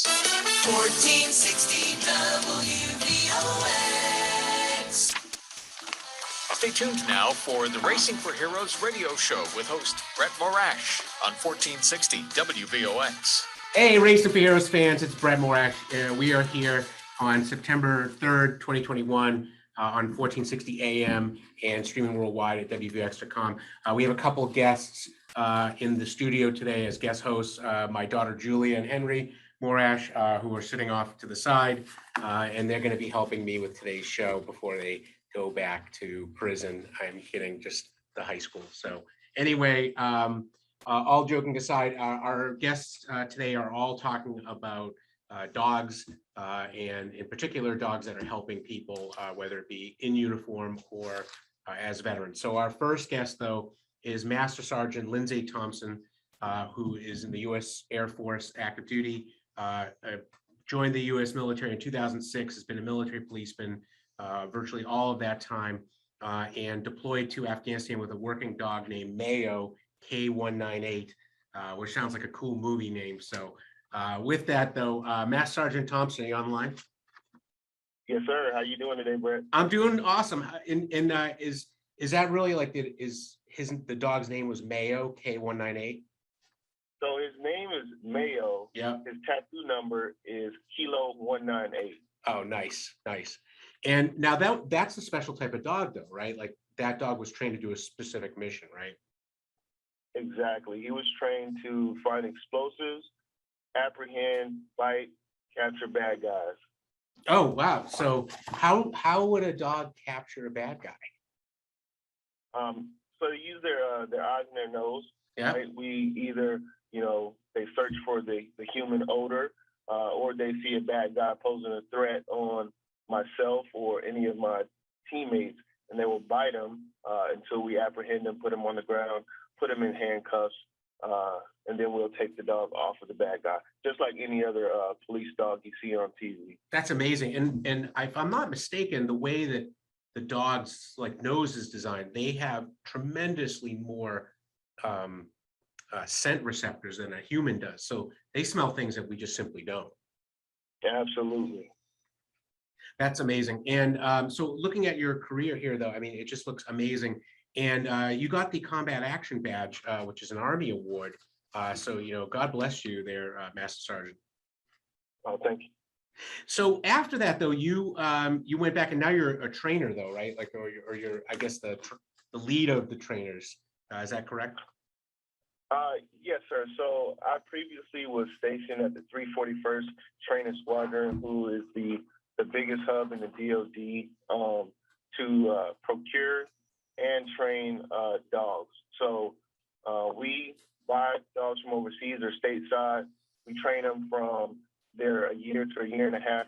1460 WVOX. Stay tuned now for the Racing for Heroes radio show with host Brett Morash on 1460 WVOX. Hey, Racing for Heroes fans, it's Brett Morash. We are here on September 3rd, 2021 on 1460 AM and streaming worldwide at WVOX.com. We have a couple of guests in the studio today as guest hosts, my daughter Julia and Henry Morash, who are sitting off to the side, and they're going to be helping me with today's show before they go back to prison. I'm kidding, just the high school. So anyway, all joking aside, our guests today are all talking about dogs, and in particular dogs that are helping people, whether it be in uniform or as veterans. So our first guest, though, is Master Sergeant Lindsay Thompson, who is in the U.S. Air Force active duty, joined the U.S. military in 2006, has been a military policeman virtually all of that time, and deployed to Afghanistan with a working dog named Mayo K198, which sounds like a cool movie name. So with that, though, Master Sergeant Thompson, are you online? Yes, sir. How you doing today, Brett? I'm doing awesome. And is that really like the dog's name was Mayo K198? So his name is Mayo. Yeah. His tattoo number is Kilo 198. Oh, nice. And now that's a special type of dog, though, right? Like that dog was trained to do a specific mission, right? Exactly. He was trained to find explosives, apprehend, fight, capture bad guys. Oh, wow. So how would a dog capture a bad guy? So they use their eyes and their nose. Yeah. Right? We either, they search for the human odor, or they see a bad guy posing a threat on myself or any of my teammates, and they will bite him until we apprehend him, put him on the ground, put him in handcuffs, and then we'll take the dog off of the bad guy, just like any other police dog you see on TV. That's amazing. And if I'm not mistaken, the way that the dog's like nose is designed, they have tremendously more scent receptors than a human does. So they smell things that we just simply don't. Absolutely. That's amazing. And so looking at your career here, though, I mean, it just looks amazing. And you got the Combat Action Badge, which is an Army award. So, God bless you there, Master Sergeant. Oh, thank you. So after that, though, you went back, and now you're a trainer, though, right? Like, or you're I guess the lead of the trainers. Is that correct? Yes, sir. So I previously was stationed at the 341st Training Squadron, who is the biggest hub in the DoD to procure and train dogs. So we buy dogs from overseas or stateside. We train them from they're a year to a year and a half,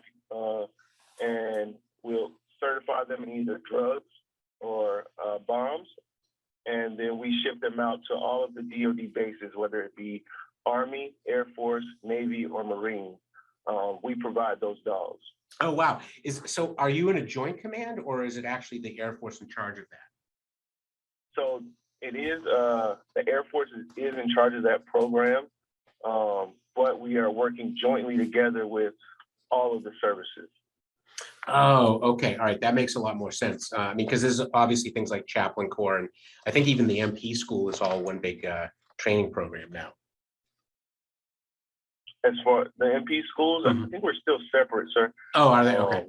and we'll certify them in either drugs or bombs. And then we ship them out to all of the DoD bases, whether it be Army, Air Force, Navy, or Marine. We provide those dogs. Oh, wow. So are you in a joint command, or is it actually the Air Force in charge of that? So it is, the Air Force is in charge of that program, but we are working jointly together with all of the services. Oh, okay. All right. That makes a lot more sense. I mean, because there's obviously things like Chaplain Corps, and I think even the MP school is all one big training program now. As for the MP schools, I think we're still separate, sir. Oh, are they? Okay.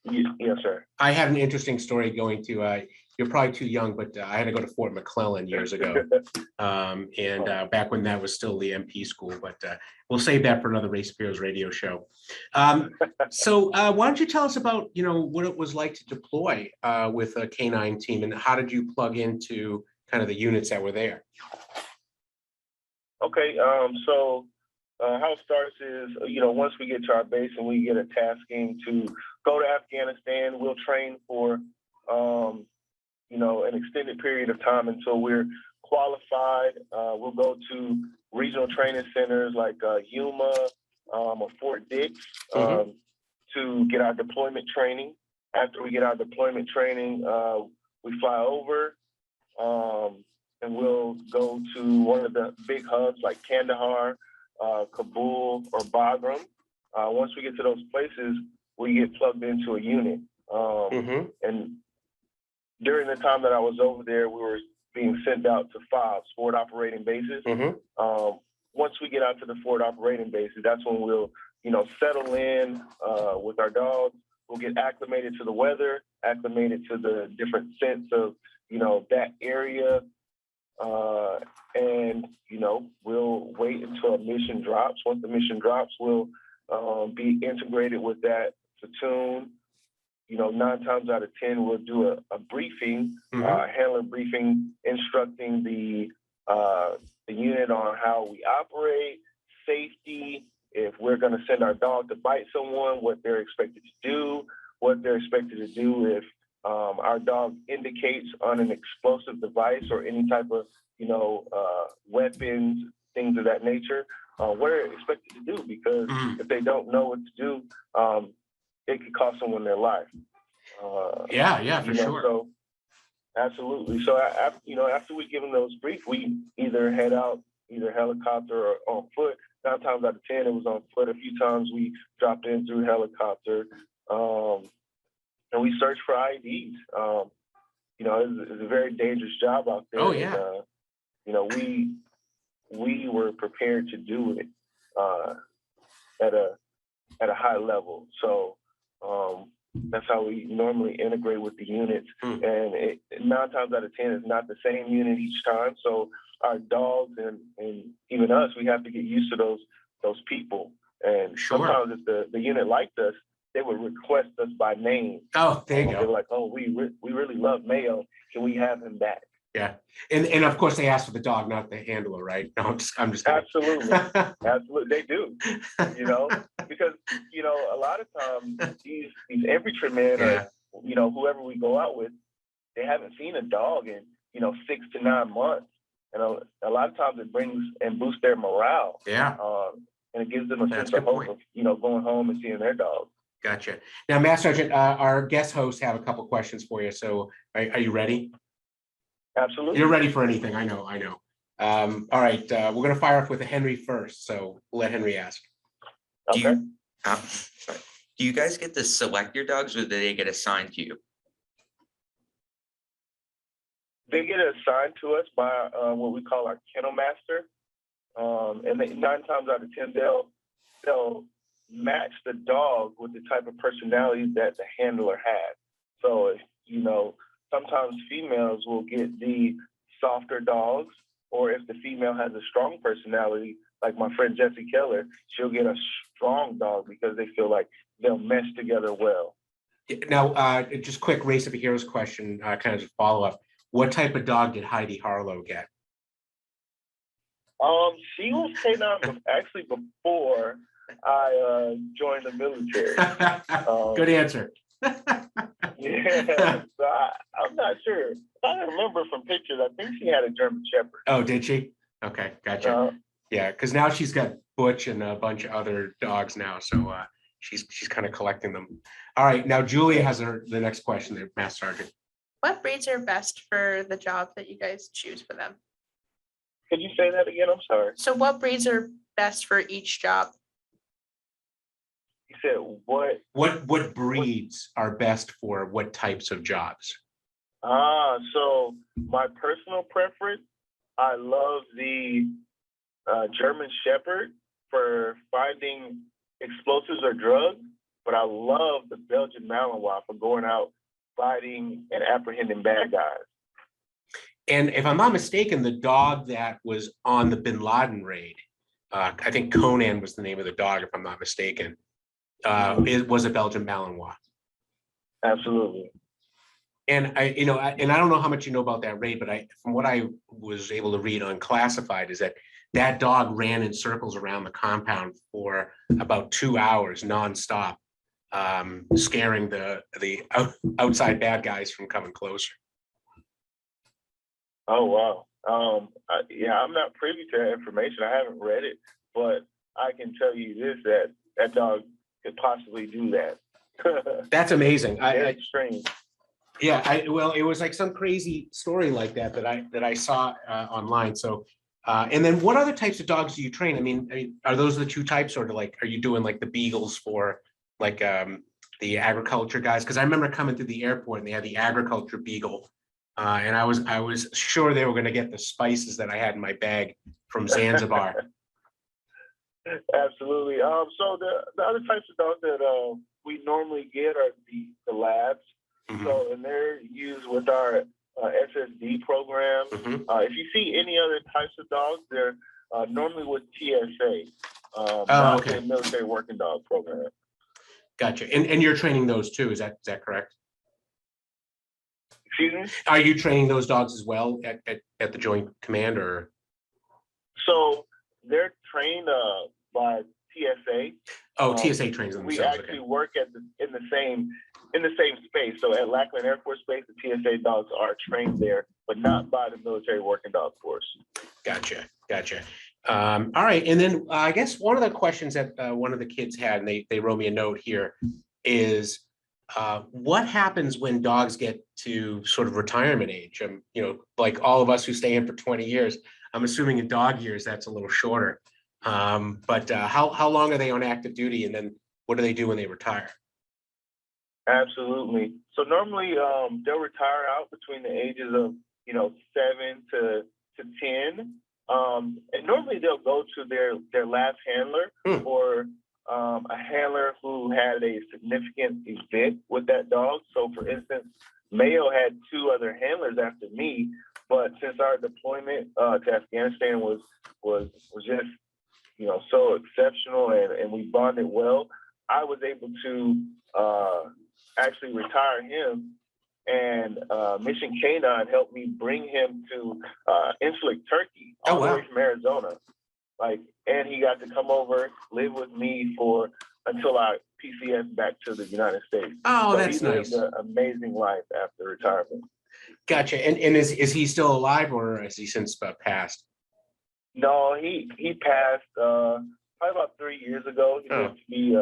Yes, sir. I had an interesting story going to, you're probably too young, but I had to go to Fort McClellan years ago. Back when that was still the MP school, but we'll save that for another Race Heroes radio show. So why don't you tell us about, what it was like to deploy with a K9 team, and how did you plug into kind of the units that were there? Okay, so how it starts is, once we get to our base and we get a tasking to go to Afghanistan, we'll train for, an extended period of time until we're qualified. We'll go to regional training centers like Yuma or Fort Dix to get our deployment training. After we get our deployment training, we fly over and we'll go to one of the big hubs like Kandahar, Kabul, or Bagram. Once we get to those places, we get plugged into a unit. And during the time that I was over there, we were being sent out to 5 forward operating bases. Once we get out to the forward operating bases, that's when we'll, settle in with our dogs. We'll get acclimated to the weather, acclimated to the different scents of, that area. And, we'll wait until a mission drops. Once the mission drops, we'll be integrated with that platoon. 9 times out of 10, we'll do a briefing, handler briefing, instructing the unit on how we operate, safety, if we're going to send our dog to bite someone, what they're expected to do, what they're expected to do if our dog indicates on an explosive device or any type of, weapons, things of that nature, what they're expected to do, because if they don't know what to do, it could cost someone their life. For sure. So absolutely. So after we give them those briefs, we either head out, either helicopter or on foot. 9 times out of 10, it was on foot. A few times we dropped in through helicopter, and we searched for IEDs. It's a very dangerous job out there. Oh yeah. And, we were prepared to do it at a high level. So that's how we normally integrate with the units. And 9 times out of 10 is not the same unit each time. So our dogs and even us, we have to get used to those people. And sometimes if the unit liked us, they would request us by name. Oh, there you go. They're like, oh, we really love Mayo. Can we have him back? Yeah, and of course they ask for the dog, not the handler, right? No, I'm just kidding. Absolutely, they do. Because a lot of times these infantrymen or whoever we go out with, they haven't seen a dog in 6 to 9 months, and a lot of times it brings and boosts their morale. Yeah, and it gives them a sense of hope of going home and seeing their dog. Gotcha. Now, Master Sergeant, our guest hosts have a couple questions for you. So, are you ready? Absolutely. You're ready for anything. I know. All right. We're going to fire off with a Henry first. So we'll let Henry ask. Okay. Do you guys get to select your dogs, or do they get assigned to you? They get assigned to us by what we call our kennel master. And 9 times out of 10, they'll match the dog with the type of personality that the handler has. So, sometimes females will get the softer dogs, or if the female has a strong personality, like my friend Jessie Keller, she'll get a strong dog because they feel like they'll mesh together well. Now, just quick Race of Heroes question, kind of a follow-up. What type of dog did Heidi Harlow get? She was K9 actually before I joined the military. Good answer. Yeah, so I'm not sure. I remember from pictures, I think she had a German Shepherd. Oh, did she? Okay, gotcha. Yeah, because now she's got Butch and a bunch of other dogs now, so she's kind of collecting them. All right, now Julia has the next question there, Master Sergeant. What breeds are best for the job that you guys choose for them? Could you say that again? I'm sorry. So what breeds are best for each job? You said what? What breeds are best for what types of jobs? So my personal preference, I love the German Shepherd for finding explosives or drugs, but I love the Belgian Malinois for going out fighting and apprehending bad guys. And if I'm not mistaken, the dog that was on the Bin Laden raid, I think Conan was the name of the dog, if I'm not mistaken, it was a Belgian Malinois. Absolutely. And I don't know how much you know about that raid, but from what I was able to read on Classified is that dog ran in circles around the compound for about 2 hours nonstop, scaring the outside bad guys from coming closer. Oh, wow. I'm not privy to that information. I haven't read it, but I can tell you this, that dog could possibly do that. That's amazing. Very strange. Yeah, it was like some crazy story like that I saw online. So And then what other types of dogs do you train? I mean, are those the two types, or are you doing like the beagles for like the agriculture guys? Because I remember coming through the airport and they had the agriculture beagle. And I was sure they were going to get the spices that I had in my bag from Zanzibar. Absolutely. So the other types of dogs that we normally get are the labs. Mhm. So, and they're used with our SSD program. Mhm. If you see any other types of dogs, they're normally with TSA, Oh, not okay. the military working dog program. Gotcha. And you're training those too, is that correct? Excuse me? Are you training those dogs as well at the Joint Command, or? So they're trained by TSA. Oh, TSA trains them We themselves. actually Okay. work in the same space. So at Lackland Air Force Base, the TSA dogs are trained there, but not by the military working dog force. Gotcha. All right. And then I guess one of the questions that one of the kids had, and they wrote me a note here, is what happens when dogs get to sort of retirement age? Like all of us who stay in for 20 years, I'm assuming in dog years, that's a little shorter. But how long are they on active duty? And then what do they do when they retire? Absolutely. So normally they'll retire out between the ages of 7 to 10. And normally they'll go to their last handler or a handler who had a significant event with that dog. So for instance, Mayo had 2 other handlers after me, but since our deployment to Afghanistan was just so exceptional and we bonded well, I was able to actually retire him, and Mission Canine helped me bring him to Incirlik, Turkey, all the way from Arizona. And he got to come over, live with me until I PCS back to the United States. Oh, so that's he lived nice. an amazing life after retirement. Gotcha. And is he still alive, or has he since passed? No, he passed probably about 3 years ago. He lived to be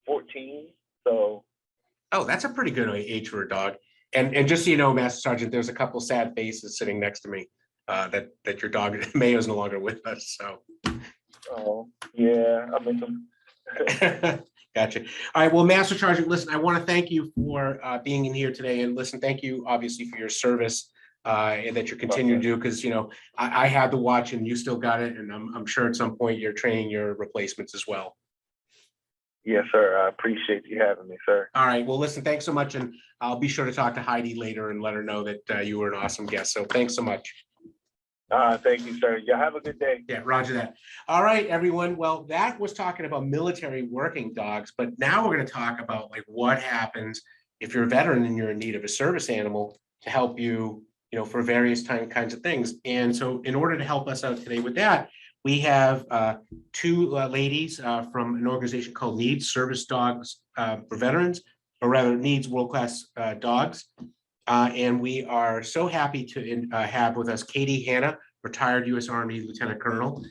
14. So. Oh, that's a pretty good age for a dog. And just so you know, Master Sergeant, there's a couple sad faces sitting next to me that your dog Mayo's no longer with us. So. Oh, yeah, I miss him. Gotcha. All right. Well, Master Sergeant, listen, I want to thank you for being in here today, and listen, thank you obviously for your service and that you're continuing to do, because I had to watch and you still got it, and I'm sure at some point you're training your replacements as well. Yes, sir. I appreciate you having me, sir. All right. Well, listen, thanks so much. And I'll be sure to talk to Heidi later and let her know that you were an awesome guest. So thanks so much. Thank you, sir. Y'all have a good day. Yeah, roger that. All right, everyone. Well, that was talking about military working dogs, but now we're going to talk about what happens if you're a veteran and you're in need of a service animal to help you, for various kinds of things. And so in order to help us out today with that, we have 2 ladies from an organization called NEADS, Service Dogs for Veterans, or rather NEADS World Class Dogs. And we are so happy to have with us Katy Hanna, retired U.S. Army Lieutenant Colonel,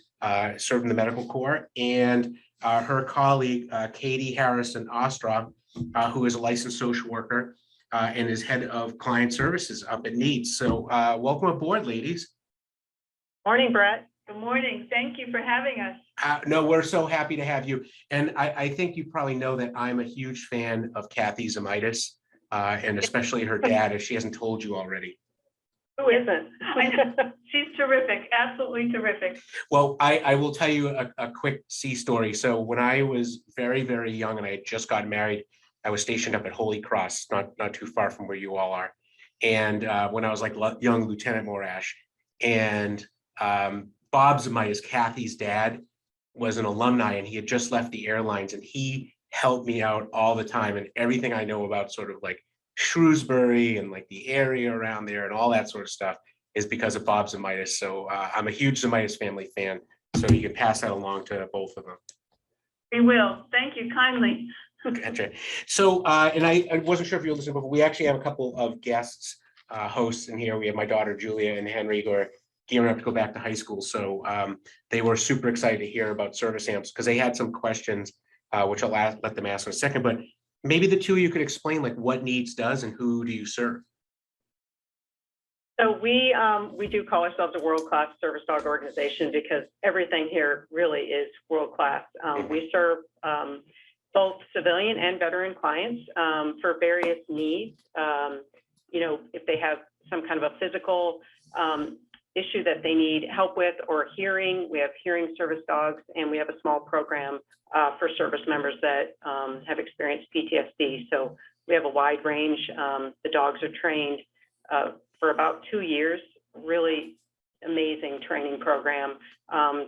served in the Medical Corps, and her colleague, Katy Harrison Ostroff, who is a licensed social worker and is head of client services up at NEADS. So welcome aboard, ladies. Morning, Brett. Good morning. Thank you for having us. No, we're so happy to have you. And I think you probably know that I'm a huge fan of Kathy Zamitis, and especially her dad, if she hasn't told you already. Who isn't? She's terrific. Absolutely terrific. Well, I will tell you a quick sea story. So when I was very, very young and I had just got married, I was stationed up at Holy Cross, not too far from where you all are. And when I was young Lieutenant Morash, and Bob Zamitis, Kathy's dad, was an alumni, and he had just left the airlines, and he helped me out all the time. And everything I know about sort of Shrewsbury and the area around there and all that sort of stuff is because of Bob Zamitis. So I'm a huge Zamitis family fan. So you can pass that along to both of them. We will. Thank you kindly. Gotcha. So, and I wasn't sure if you were listening, but we actually have a couple of guests, hosts in here. We have my daughter, Julia, and Henry, who are gearing up to go back to high school. So they were super excited to hear about service amps because they had some questions, which I'll let them ask in a second. But maybe the two of you could explain what NEADS does and who do you serve? So we do call ourselves a world-class service dog organization because everything here really is world-class. We serve both civilian and veteran clients for various needs. You know, if they have some kind of a physical issue that they need help with, or hearing, we have hearing service dogs, and we have a small program for service members that have experienced PTSD. So we have a wide range. The dogs are trained for about 2 years, really amazing training program,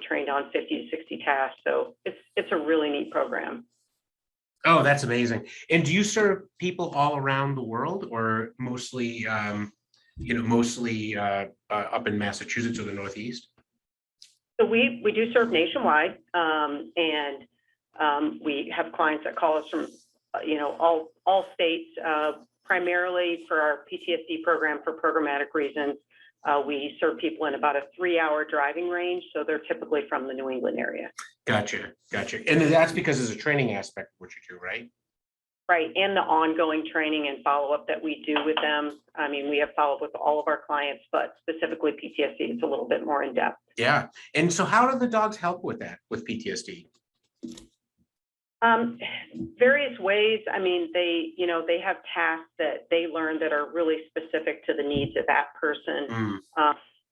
trained on 50 to 60 tasks. So it's a really neat program. Oh, that's amazing. And do you serve people all around the world, or mostly, mostly up in Massachusetts or the Northeast? So we do serve nationwide, and we have clients that call us from, all states, primarily for our PTSD program for programmatic reasons. We serve people in about a 3-hour driving range, so they're typically from the New England area. Gotcha. And that's because there's a training aspect of what you do, right? Right, and the ongoing training and follow-up that we do with them. I mean, we have follow-up with all of our clients, but specifically PTSD, it's a little bit more in depth. Yeah. And so how do the dogs help with that, with PTSD? Various ways. I mean, they have tasks that they learn that are really specific to the needs of that person.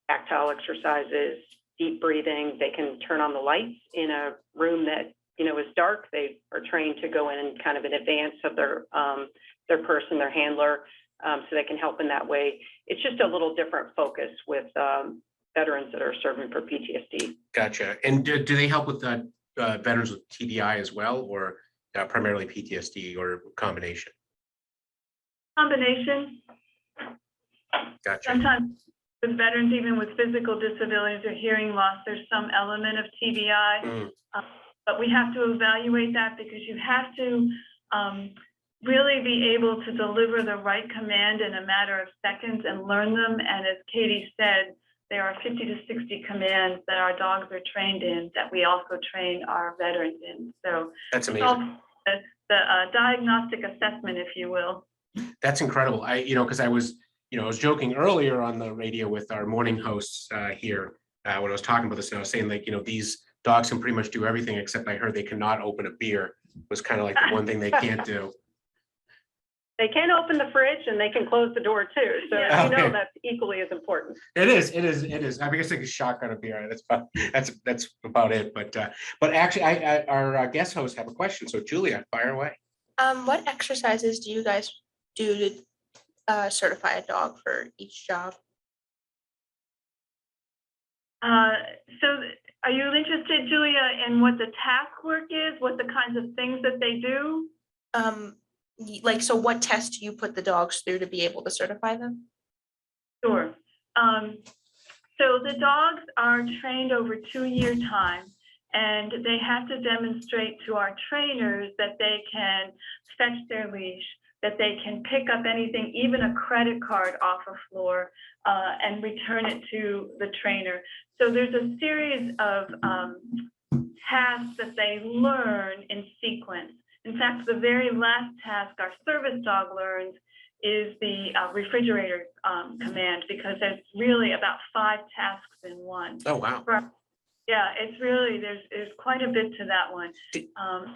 Tactile exercises, deep breathing. They can turn on the lights in a room that, is dark. They are trained to go in kind of in advance of their person, their handler, so they can help in that way. It's just a little different focus with veterans that are serving for PTSD. Gotcha. And do they help with veterans with TBI as well, or primarily PTSD, or combination? Combination. Gotcha. Sometimes with veterans, even with physical disabilities or hearing loss, there's some element of TBI. But we have to evaluate that because you have to really be able to deliver the right command in a matter of seconds and learn them. And as Katy said, there are 50 to 60 commands that our dogs are trained in that we also train our veterans in. So that's amazing. The diagnostic assessment, if you will. That's incredible. Because I was joking earlier on the radio with our morning hosts here when I was talking about this, and I was saying, like, these dogs can pretty much do everything, except I heard they cannot open a beer. Was kind of like the one thing they can't do. They can open the fridge and they can close the door too. So Yeah. That's equally as important. It is. I guess like a shotgun a beer. That's about it. But actually, our guest hosts have a question. So Julia, fire away. What exercises do you guys do to certify a dog for each job? So are you interested, Julia, in what the task work is, what the kinds of things that they do? So what tests do you put the dogs through to be able to certify them? Sure. So the dogs are trained over 2-year time, and they have to demonstrate to our trainers that they can fetch their leash, that they can pick up anything, even a credit card off a floor, and return it to the trainer. So there's a series of tasks that they learn in sequence. In fact, the very last task our service dog learns is the refrigerator command, because there's really about 5 tasks in one. Oh, wow. Yeah, it's really, there's quite a bit to that one.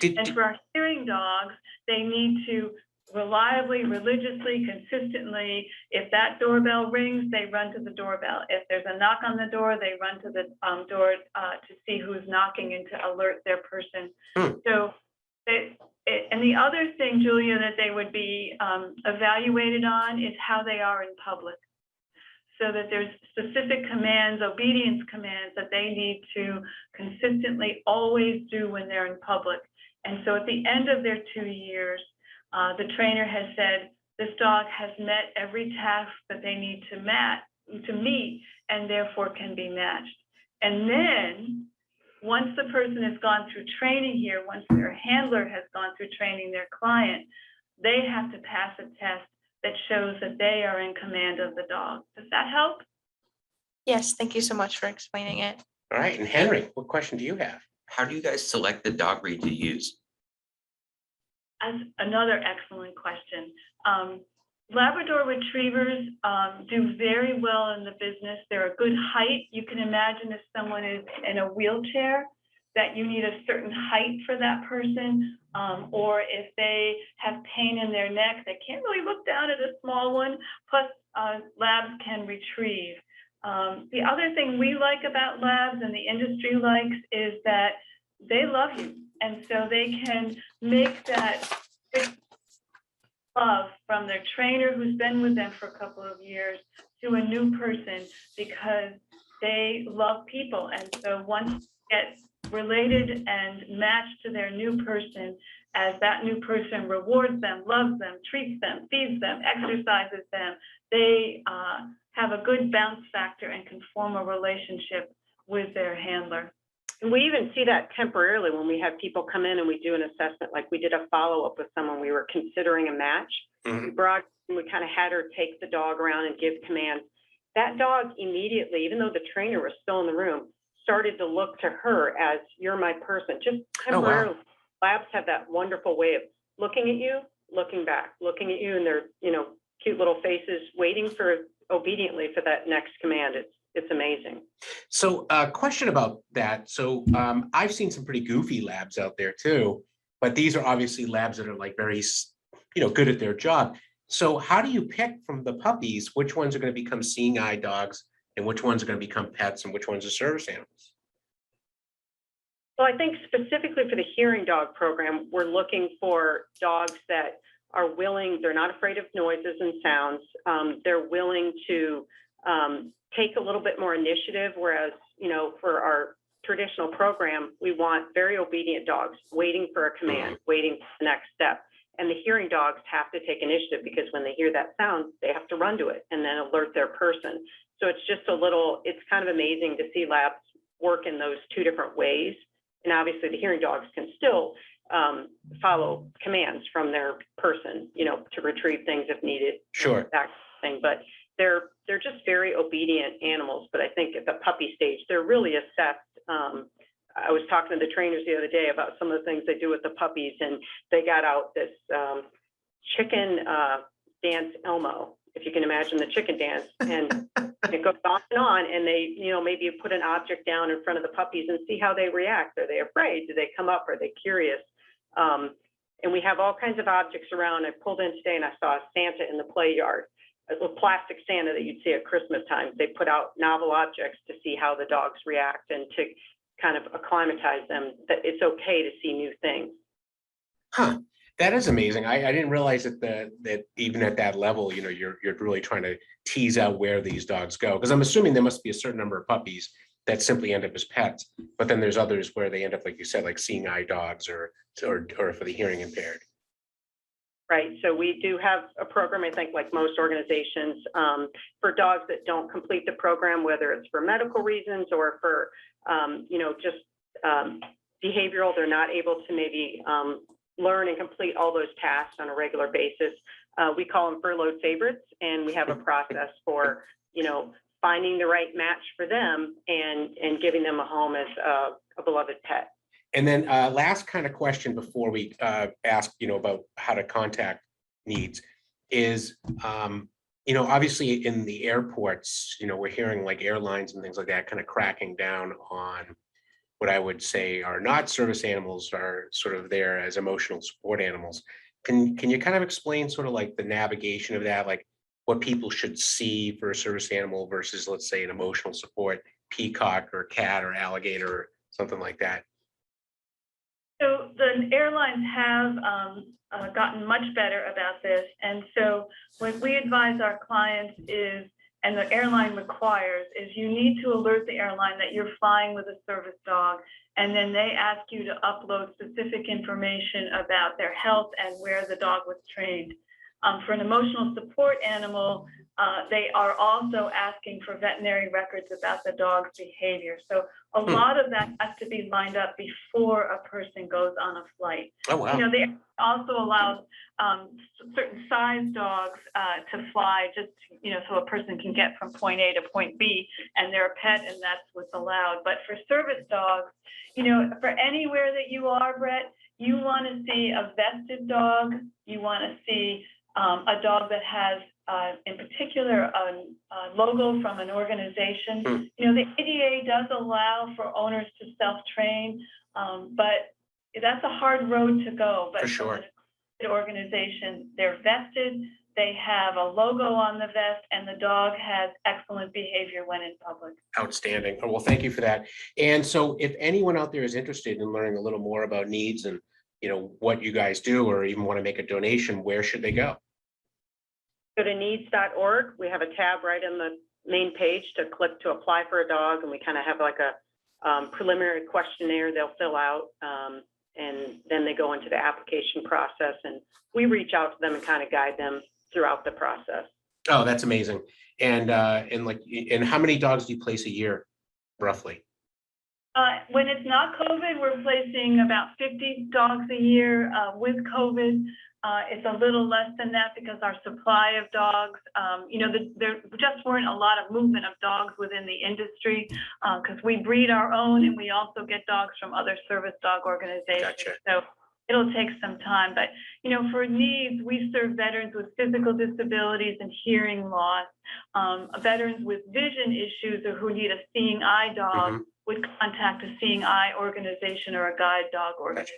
And for our hearing dogs, they need to reliably, religiously, consistently, if that doorbell rings, they run to the doorbell. If there's a knock on the door, they run to the door to see who's knocking and to alert their person. So, and the other thing, Julia, that they would be evaluated on is how they are in public. So that there's specific commands, obedience commands that they need to consistently always do when they're in public. And so at the end of their 2 years, the trainer has said, this dog has met every task that they need to meet, and therefore can be matched. And then once the person has gone through training here, once their handler has gone through training their client, they have to pass a test that shows that they are in command of the dog. Does that help? Yes, thank you so much for explaining it. All right. And Henry, what question do you have? How do you guys select the dog breed to use? That's another excellent question. Labrador Retrievers do very well in the business. They're a good height. You can imagine if someone is in a wheelchair, that you need a certain height for that person, or if they have pain in their neck, they can't really look down at a small one. Plus, labs can retrieve. The other thing we like about labs and the industry likes is that they love you. And so they can make that love from their trainer who's been with them for a couple of years to a new person because they love people. And so once you get related and matched to their new person, as that new person rewards them, loves them, treats them, feeds them, exercises them, they have a good bounce factor and can form a relationship with their handler. And we even see that temporarily when we have people come in and we do an assessment, like we did a follow-up with someone, we were considering a match. We brought, we kind of had her take the dog around and give commands. That dog immediately, even though the trainer was still in the room, started to look to her as you're my person, just temporarily. Oh, wow. Labs have that wonderful way of looking at you, looking back, looking at you, and their, you know, cute little faces waiting for obediently for that next command. It's amazing. So question about that. So I've seen some pretty goofy labs out there too, but these are obviously labs that are like very, you know, good at their job. So how do you pick from the puppies, which ones are going to become seeing eye dogs and which ones are going to become pets and which ones are service animals? Well, I think specifically for the hearing dog program, we're looking for dogs that are willing, they're not afraid of noises and sounds. They're willing to take a little bit more initiative, whereas, you know, for our traditional program, we want very obedient dogs waiting for a command, waiting for the next step. And the hearing dogs have to take initiative because when they hear that sound, they have to run to it and then alert their person. So it's just a little, it's kind of amazing to see labs work in those two different ways. And obviously the hearing dogs can still follow commands from their person, you know, to retrieve things if needed. Sure. That thing, but they're just very obedient animals. But I think at the puppy stage, they're really assessed. I was talking to the trainers the other day about some of the things they do with the puppies, and they got out this chicken dance Elmo, if you can imagine the chicken dance, and it goes on, and they, you know, maybe put an object down in front of the puppies and see how they react. Are they afraid? Do they come up? Are they curious? And we have all kinds of objects around. I pulled in today and I saw a Santa in the play yard, a little plastic Santa that you'd see at Christmas time. They put out novel objects to see how the dogs react and to kind of acclimatize them that it's okay to see new things. Huh. That is amazing. I didn't realize that that even at that level, you know, you're really trying to tease out where these dogs go. Because I'm assuming there must be a certain number of puppies that simply end up as pets, but then there's others where they end up, like you said, like seeing eye dogs or for the hearing impaired. Right. So we do have a program, I think, like most organizations, for dogs that don't complete the program, whether it's for medical reasons or for, you know, just behavioral, they're not able to maybe learn and complete all those tasks on a regular basis. We call them Furlough Favorites, and we have a process for, you know, finding the right match for them and giving them a home as a beloved pet. And then last kind of question before we ask, you know, about how to contact NEADS is, you know, obviously in the airports, you know, we're hearing like airlines and things like that kind of cracking down on what I would say are not service animals, are sort of there as emotional support animals. Can you kind of explain sort of like the navigation of that, like what people should see for a service animal versus, let's say, an emotional support peacock or cat or alligator or something like that? So the airlines have gotten much better about this. And so what we advise our clients is, and the airline requires, is you need to alert the airline that you're flying with a service dog. And then they ask you to upload specific information about their health and where the dog was trained. For an emotional support animal, they are also asking for veterinary records about the dog's behavior. So a lot of that has to be lined up before a person goes on a flight. Oh, wow. You know, they also allow certain size dogs to fly, just, you know, so a person can get from point A to point B and they're a pet and that's what's allowed. But for service dogs, you know, for anywhere that you are, Brett, you want to see a vested dog. You want to see a dog that has, in particular, a logo from an organization. You know, the ADA does allow for owners to self-train, but that's a hard road to go. But For sure. from an organization, they're vested, they have a logo on the vest, and the dog has excellent behavior when in public. Outstanding. Oh, well, thank you for that. And so if anyone out there is interested in learning a little more about NEADS and, you know, what you guys do, or even want to make a donation, where should they go? Go to needs.org. We have a tab right in the main page to click to apply for a dog, and we kind of have like a preliminary questionnaire they'll fill out, and then they go into the application process, and we reach out to them and kind of guide them throughout the process. Oh, that's amazing. And how many dogs do you place a year, roughly? When it's not COVID, we're placing about 50 dogs a year. With COVID, it's a little less than that because our supply of dogs, you know, there just weren't a lot of movement of dogs within the industry because we breed our own and we also get dogs from other service dog organizations. Gotcha. So it'll take some time, but you know, for NEADS, we serve veterans with physical disabilities and hearing loss, veterans with vision issues or who need a seeing eye dog. Would contact a seeing eye organization or a guide dog organization.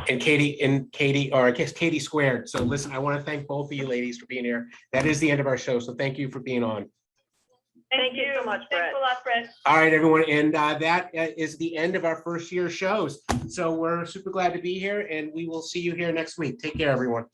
And Katy, or I guess Katy squared. So listen, I want to thank both of you ladies for being here. That is the end of our show. So thank you for being on. Thank you so much, Brett. Thanks a lot, Brett. All right, everyone. And that is the end of our first year shows. So we're super glad to be here, and we will see you here next week. Take care, everyone.